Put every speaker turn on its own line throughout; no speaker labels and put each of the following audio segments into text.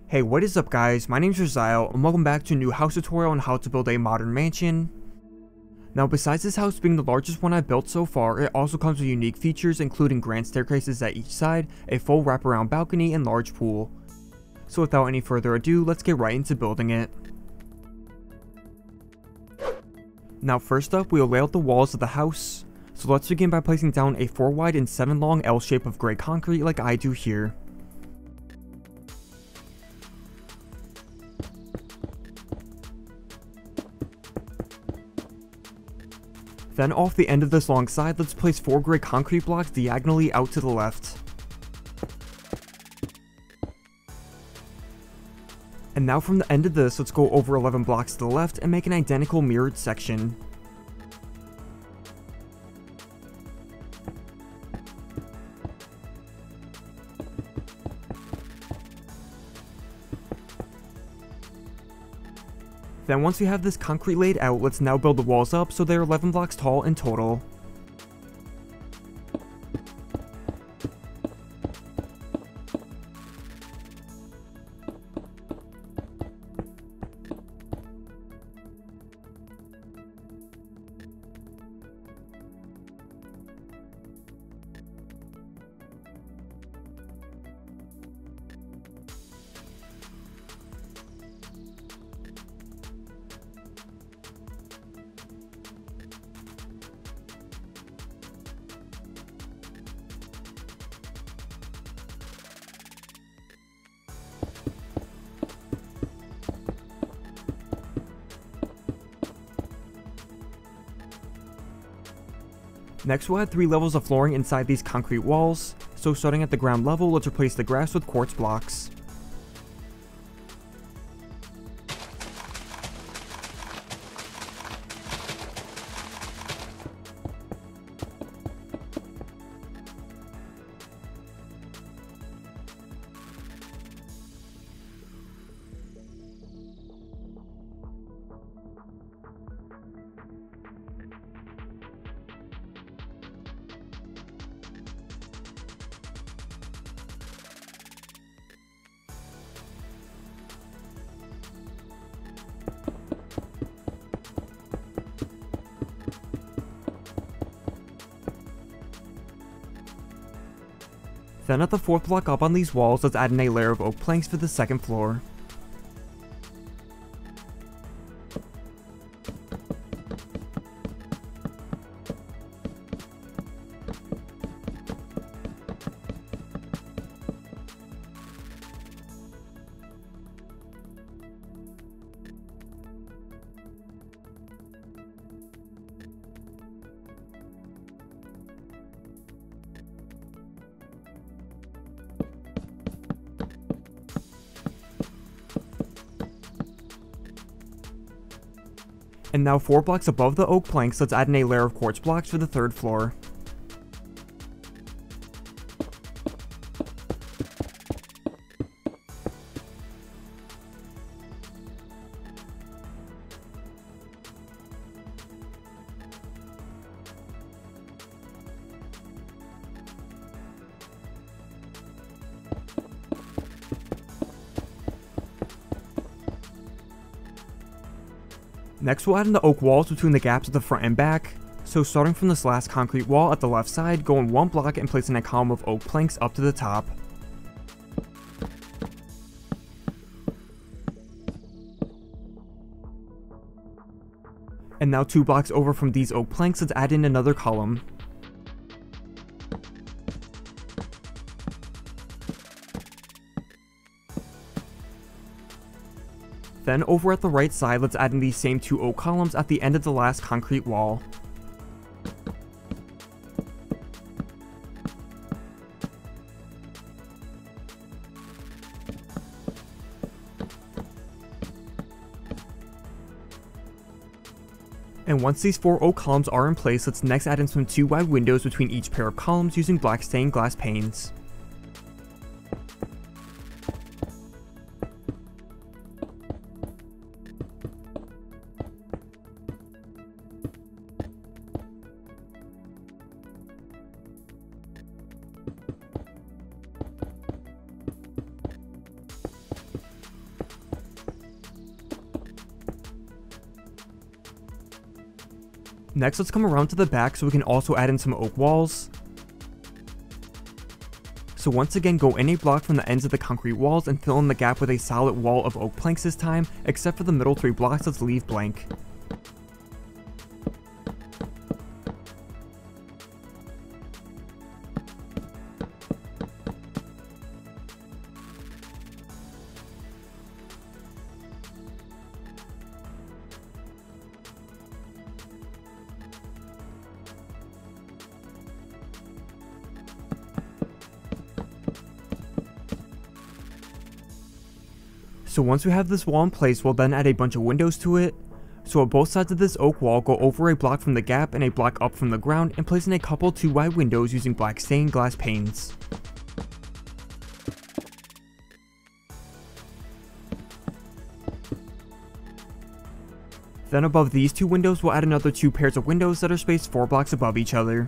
Hey, what is up guys, my name is Rizzial, and welcome back to a new house tutorial on how to build a modern mansion. Now besides this house being the largest one I've built so far, it also comes with unique features including grand staircases at each side, a full wraparound balcony, and large pool. So without any further ado, let's get right into building it. Now first up, we will lay out the walls of the house. So let's begin by placing down a 4 wide and 7 long L shape of grey concrete like I do here. Then off the end of this long side, let's place 4 grey concrete blocks diagonally out to the left. And now from the end of this, let's go over 11 blocks to the left and make an identical mirrored section. Then once we have this concrete laid out, let's now build the walls up so they're 11 blocks tall in total. Next we'll add 3 levels of flooring inside these concrete walls, so starting at the ground level, let's replace the grass with quartz blocks. Then at the 4th block up on these walls, let's add in a layer of oak planks for the 2nd floor. And now 4 blocks above the oak planks, let's add in a layer of quartz blocks for the 3rd floor. Next we'll add in the oak walls between the gaps at the front and back, so starting from this last concrete wall at the left side, go in 1 block and place in a column of oak planks up to the top. And now 2 blocks over from these oak planks, let's add in another column. Then over at the right side, let's add in these same 2 oak columns at the end of the last concrete wall. And once these 4 oak columns are in place, let's next add in some 2 wide windows between each pair of columns using black stained glass panes. Next, let's come around to the back so we can also add in some oak walls. So once again, go in a block from the ends of the concrete walls and fill in the gap with a solid wall of oak planks this time, except for the middle 3 blocks, let's leave blank. So once we have this wall in place, we'll then add a bunch of windows to it. So at both sides of this oak wall, go over a block from the gap and a block up from the ground and place in a couple 2 wide windows using black stained glass panes. Then above these 2 windows, we'll add another 2 pairs of windows that are spaced 4 blocks above each other.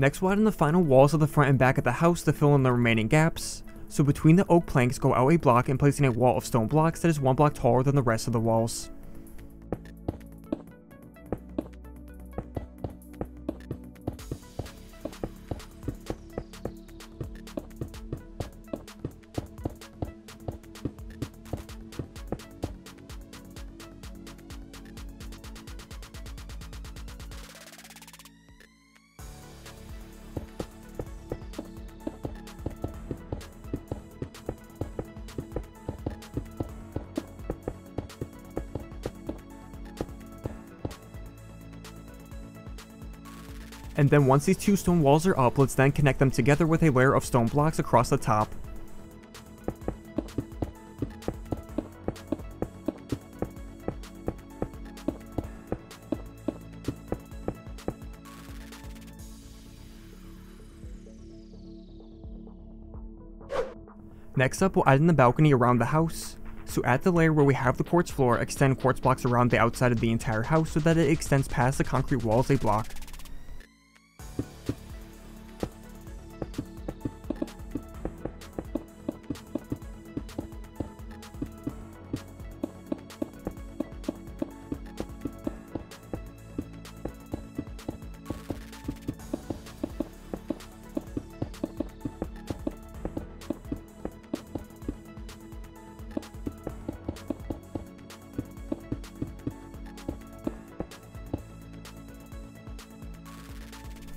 Next, we'll add in the final walls of the front and back of the house to fill in the remaining gaps. So between the oak planks, go out a block and place in a wall of stone blocks that is 1 block taller than the rest of the walls. And then once these 2 stone walls are up, let's then connect them together with a layer of stone blocks across the top. Next up, we'll add in the balcony around the house. So at the layer where we have the quartz floor, extend quartz blocks around the outside of the entire house so that it extends past the concrete walls a block.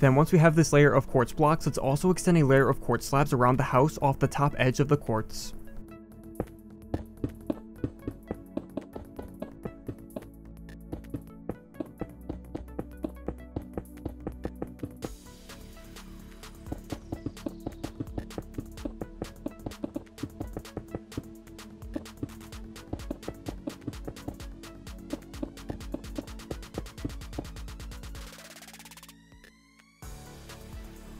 Then once we have this layer of quartz blocks, let's also extend a layer of quartz slabs around the house off the top edge of the quartz.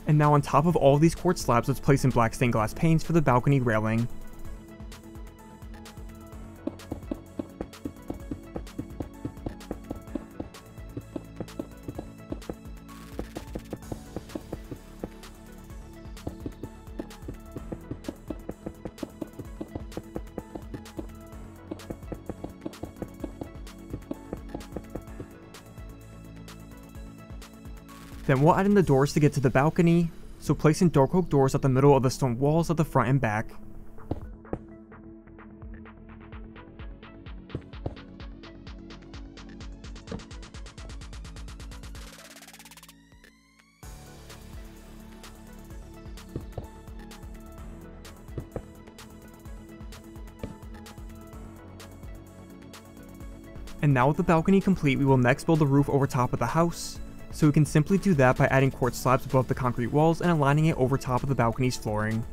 And now on top of all these quartz slabs, let's place in black stained glass panes for the balcony railing. Then we'll add in the doors to get to the balcony, so place in dark oak doors at the middle of the stone walls at the front and back. And now with the balcony complete, we will next build the roof over top of the house. So we can simply do that by adding quartz slabs above the concrete walls and aligning it over top of the balcony's flooring.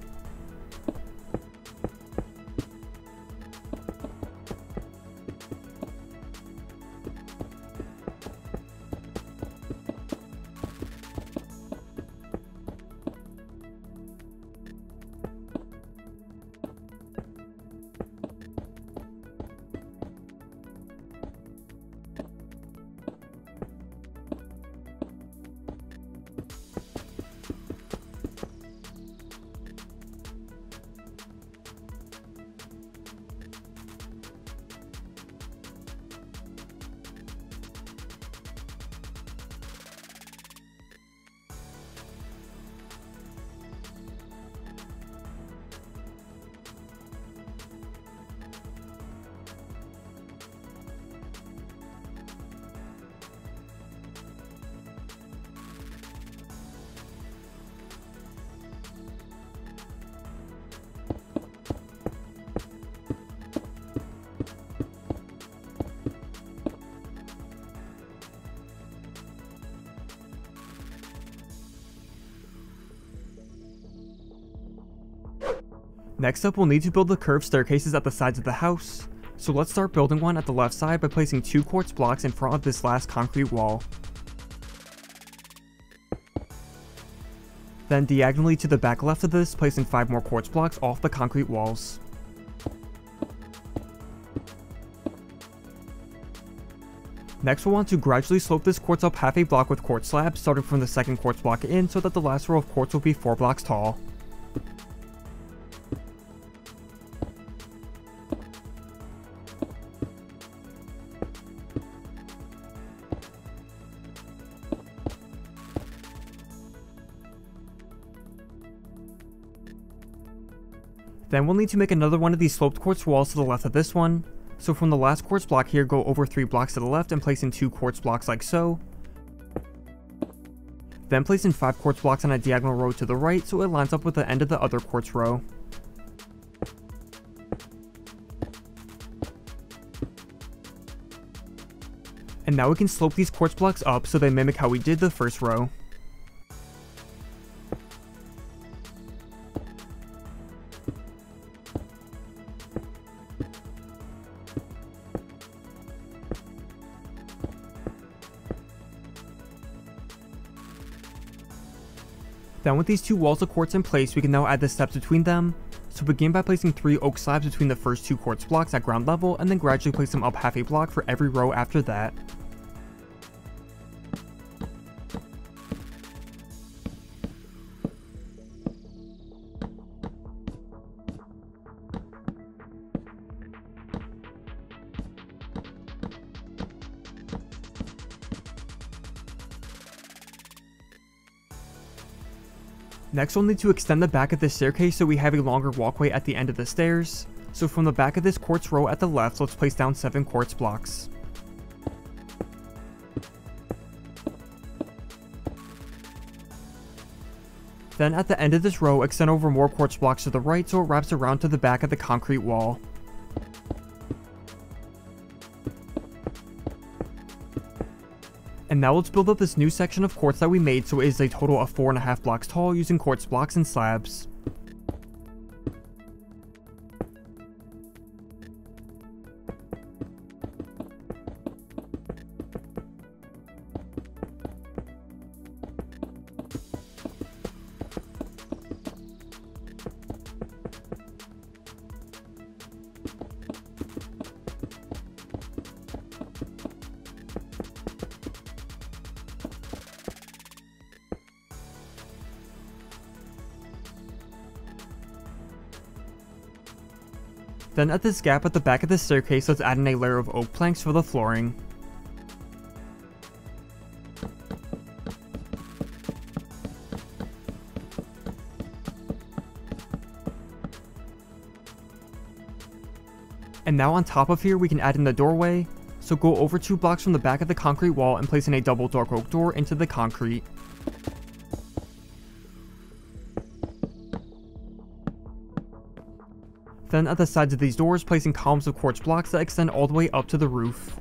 Next up, we'll need to build the curved staircases at the sides of the house. So let's start building one at the left side by placing 2 quartz blocks in front of this last concrete wall. Then diagonally to the back left of this, placing 5 more quartz blocks off the concrete walls. Next, we'll want to gradually slope this quartz up half a block with quartz slabs, starting from the second quartz block in, so that the last row of quartz will be 4 blocks tall. Then we'll need to make another one of these sloped quartz walls to the left of this one. So from the last quartz block here, go over 3 blocks to the left and place in 2 quartz blocks like so. Then place in 5 quartz blocks on a diagonal row to the right so it lines up with the end of the other quartz row. And now we can slope these quartz blocks up so they mimic how we did the first row. Then with these 2 walls of quartz in place, we can now add the steps between them. So begin by placing 3 oak slabs between the first 2 quartz blocks at ground level, and then gradually place them up half a block for every row after that. Next, we'll need to extend the back of this staircase so we have a longer walkway at the end of the stairs. So from the back of this quartz row at the left, let's place down 7 quartz blocks. Then at the end of this row, extend over more quartz blocks to the right so it wraps around to the back of the concrete wall. And now let's build up this new section of quartz that we made so it is a total of 4.5 blocks tall using quartz blocks and slabs. Then at this gap at the back of the staircase, let's add in a layer of oak planks for the flooring. And now on top of here, we can add in the doorway. So go over 2 blocks from the back of the concrete wall and place in a double dark oak door into the concrete. Then at the sides of these doors, placing columns of quartz blocks that extend all the way up to the roof.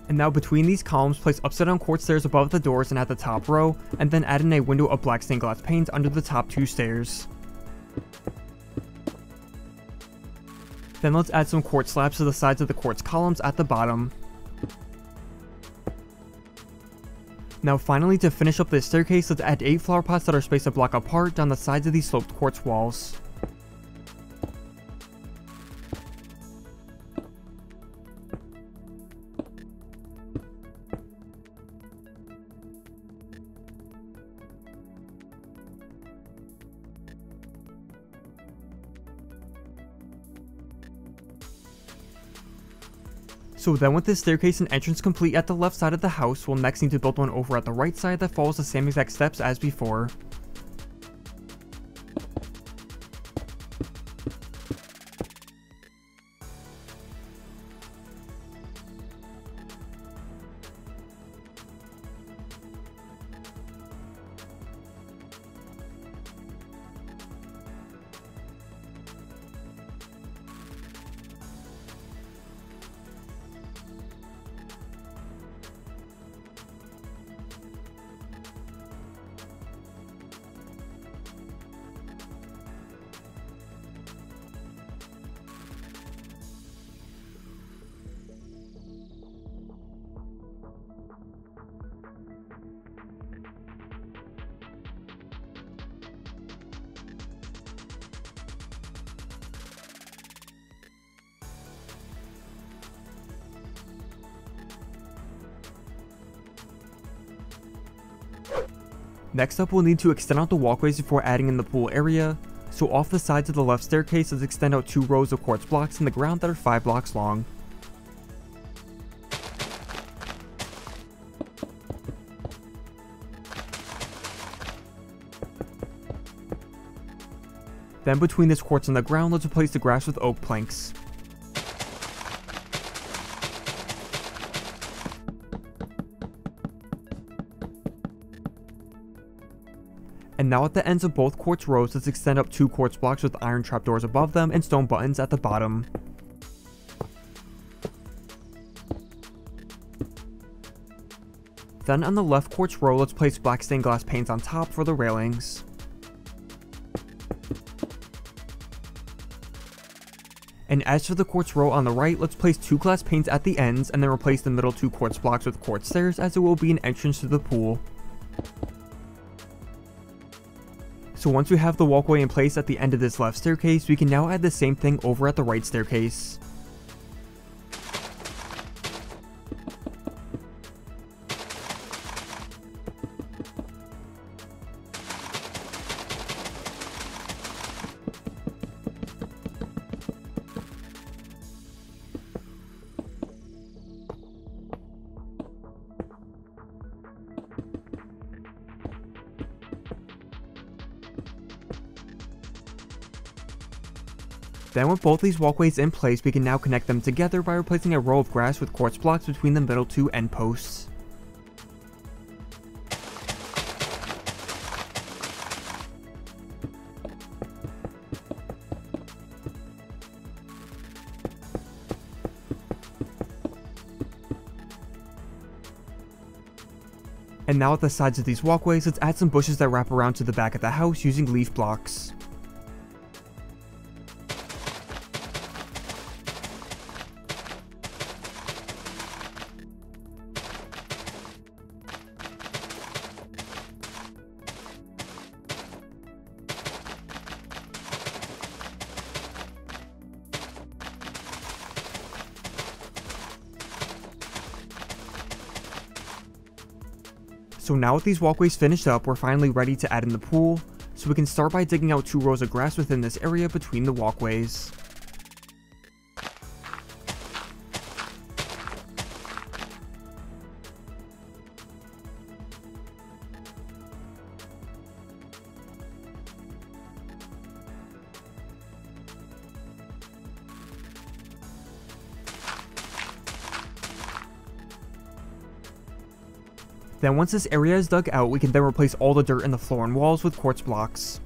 And now between these columns, place upside down quartz stairs above the doors and at the top row, and then add in a window of black stained glass panes under the top 2 stairs. Then let's add some quartz slabs to the sides of the quartz columns at the bottom. Now finally, to finish up this staircase, let's add 8 flower pots that are spaced a block apart down the sides of these sloped quartz walls. So then with this staircase and entrance complete at the left side of the house, we'll next need to build one over at the right side that follows the same exact steps as before. Next up, we'll need to extend out the walkways before adding in the pool area. So off the sides of the left staircase, let's extend out 2 rows of quartz blocks in the ground that are 5 blocks long. Then between this quartz and the ground, let's replace the grass with oak planks. And now at the ends of both quartz rows, let's extend up 2 quartz blocks with iron trapdoors above them and stone buttons at the bottom. Then on the left quartz row, let's place black stained glass panes on top for the railings. And as for the quartz row on the right, let's place 2 glass panes at the ends and then replace the middle 2 quartz blocks with quartz stairs, as it will be an entrance to the pool. So once we have the walkway in place at the end of this left staircase, we can now add the same thing over at the right staircase. Then with both these walkways in place, we can now connect them together by replacing a row of grass with quartz blocks between the middle 2 end posts. And now at the sides of these walkways, let's add some bushes that wrap around to the back of the house using leaf blocks. So now with these walkways finished up, we're finally ready to add in the pool, so we can start by digging out 2 rows of grass within this area between the walkways. Then once this area is dug out, we can then replace all the dirt in the floor and walls with quartz blocks.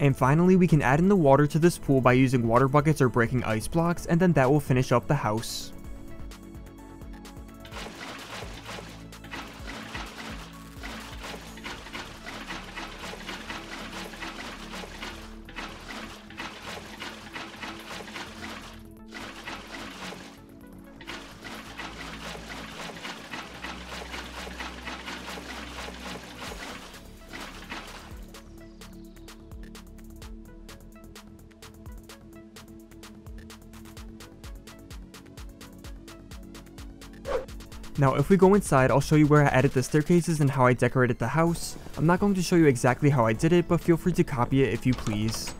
And finally, we can add in the water to this pool by using water buckets or breaking ice blocks, and then that will finish up the house. Now if we go inside, I'll show you where I added the staircases and how I decorated the house. I'm not going to show you exactly how I did it, but feel free to copy it if you please.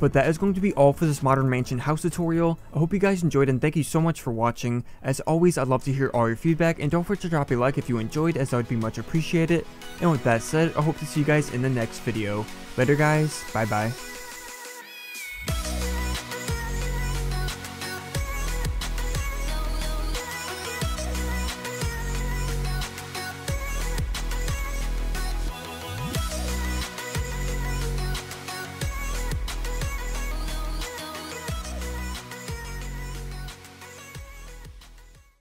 But that is going to be all for this modern mansion house tutorial. I hope you guys enjoyed and thank you so much for watching. As always, I'd love to hear all your feedback and don't forget to drop a like if you enjoyed, as that would be much appreciated. And with that said, I hope to see you guys in the next video. Later guys, bye bye.